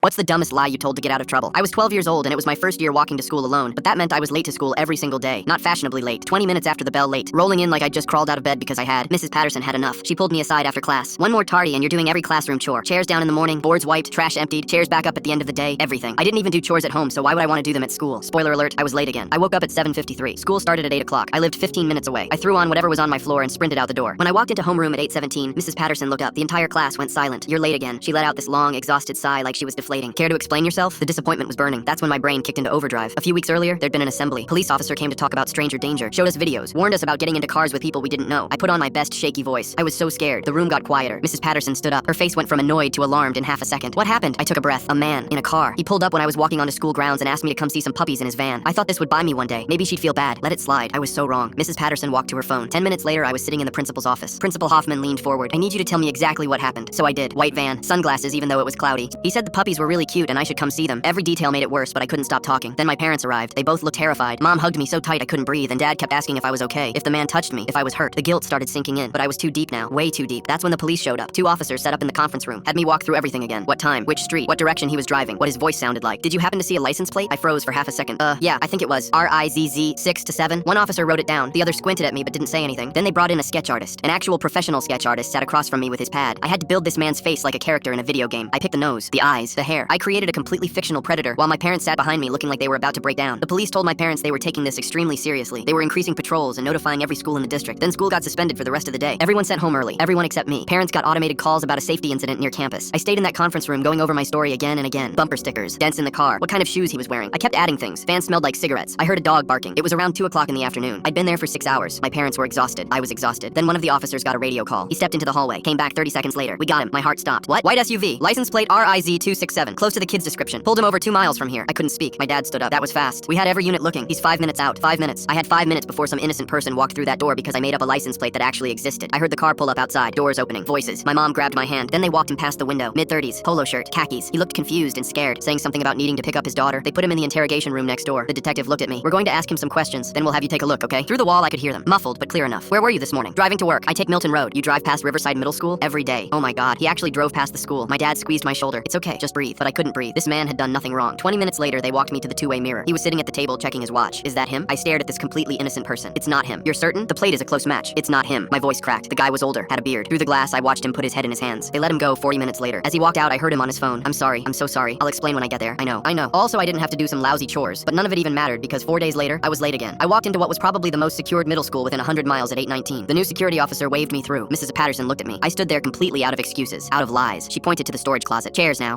What's the dumbest lie you told to get out of trouble? I was 12 years old and it was my first year walking to school alone, but that meant I was late to school every single day. Not fashionably late, 20 minutes after the bell late. Rolling in like I'd just crawled out of bed because I had. Mrs. Patterson had enough. She pulled me aside after class. One more tardy and you're doing every classroom chore. Chairs down in the morning, boards wiped, trash emptied, chairs back up at the end of the day, everything. I didn't even do chores at home, so why would I want to do them at school? Spoiler alert, I was late again. I woke up at 7:53. School started at 8 o'clock. I lived 15 minutes away. I threw on whatever was on my floor and sprinted out the door. When I walked into homeroom at 8:17, Mrs. Patterson looked up. The entire class went silent. You're late again. She let out this long, exhausted sigh like she was deflating. Care to explain yourself? The disappointment was burning. That's when my brain kicked into overdrive. A few weeks earlier, there'd been an assembly. Police officer came to talk about stranger danger, showed us videos, warned us about getting into cars with people we didn't know. I put on my best shaky voice. I was so scared. The room got quieter. Mrs. Patterson stood up. Her face went from annoyed to alarmed in half a second. What happened? I took a breath. A man in a car. He pulled up when I was walking onto school grounds and asked me to come see some puppies in his van. I thought this would buy me one day. Maybe she'd feel bad. Let it slide. I was so wrong. Mrs. Patterson walked to her phone. 10 minutes later, I was sitting in the principal's office. Principal Hoffman leaned forward. I need you to tell me exactly what happened. So I did. White van, sunglasses even though it was cloudy. He said the puppies were really cute and I should come see them. Every detail made it worse, but I couldn't stop talking. Then my parents arrived. They both looked terrified. Mom hugged me so tight I couldn't breathe, and Dad kept asking if I was okay, if the man touched me, if I was hurt. The guilt started sinking in, but I was too deep now. Way too deep. That's when the police showed up. 2 officers set up in the conference room. Had me walk through everything again. What time, which street, what direction he was driving, what his voice sounded like. Did you happen to see a license plate? I froze for half a second. Yeah, I think it was RIZZ 6 to 7. One officer wrote it down. The other squinted at me but didn't say anything. Then they brought in a sketch artist. An actual professional sketch artist sat across from me with his pad. I had to build this man's face like a character in a video game. I picked the nose, the eyes, the hair. I created a completely fictional predator while my parents sat behind me looking like they were about to break down. The police told my parents they were taking this extremely seriously. They were increasing patrols and notifying every school in the district. Then school got suspended for the rest of the day. Everyone sent home early. Everyone except me. Parents got automated calls about a safety incident near campus. I stayed in that conference room going over my story again and again. Bumper stickers, dents in the car, what kind of shoes he was wearing. I kept adding things. Fans smelled like cigarettes. I heard a dog barking. It was around 2 o'clock in the afternoon. I'd been there for 6 hours. My parents were exhausted. I was exhausted. Then one of the officers got a radio call. He stepped into the hallway. Came back 30 seconds later. We got him. My heart stopped. What? White SUV. License plate RIZ267. Close to the kid's description. Pulled him over 2 miles from here. I couldn't speak. My dad stood up. That was fast. We had every unit looking. He's 5 minutes out. 5 minutes. I had 5 minutes before some innocent person walked through that door because I made up a license plate that actually existed. I heard the car pull up outside. Doors opening. Voices. My mom grabbed my hand. Then they walked him past the window. Mid-30s. Polo shirt. Khakis. He looked confused and scared, saying something about needing to pick up his daughter. They put him in the interrogation room next door. The detective looked at me. We're going to ask him some questions. Then we'll have you take a look, okay? Through the wall, I could hear them. Muffled, but clear enough. Where were you this morning? Driving to work. I take Milton Road. You drive past Riverside Middle School? Every day. Oh my God. He actually drove past the school. My dad squeezed my shoulder. It's okay. Just breathe. But I couldn't breathe. This man had done nothing wrong. 20 minutes later, they walked me to the two-way mirror. He was sitting at the table checking his watch. Is that him? I stared at this completely innocent person. It's not him. You're certain? The plate is a close match. It's not him. My voice cracked. The guy was older, had a beard. Through the glass, I watched him put his head in his hands. They let him go 40 minutes later. As he walked out, I heard him on his phone. I'm sorry. I'm so sorry. I'll explain when I get there. I know. Also, I didn't have to do some lousy chores, but none of it even mattered because 4 days later, I was late again. I walked into what was probably the most secured middle school within 100 miles at 8:19. The new security officer waved me through. Mrs. Patterson looked at me. I stood there completely out of excuses, out of lies. She pointed to the storage closet. Chairs now.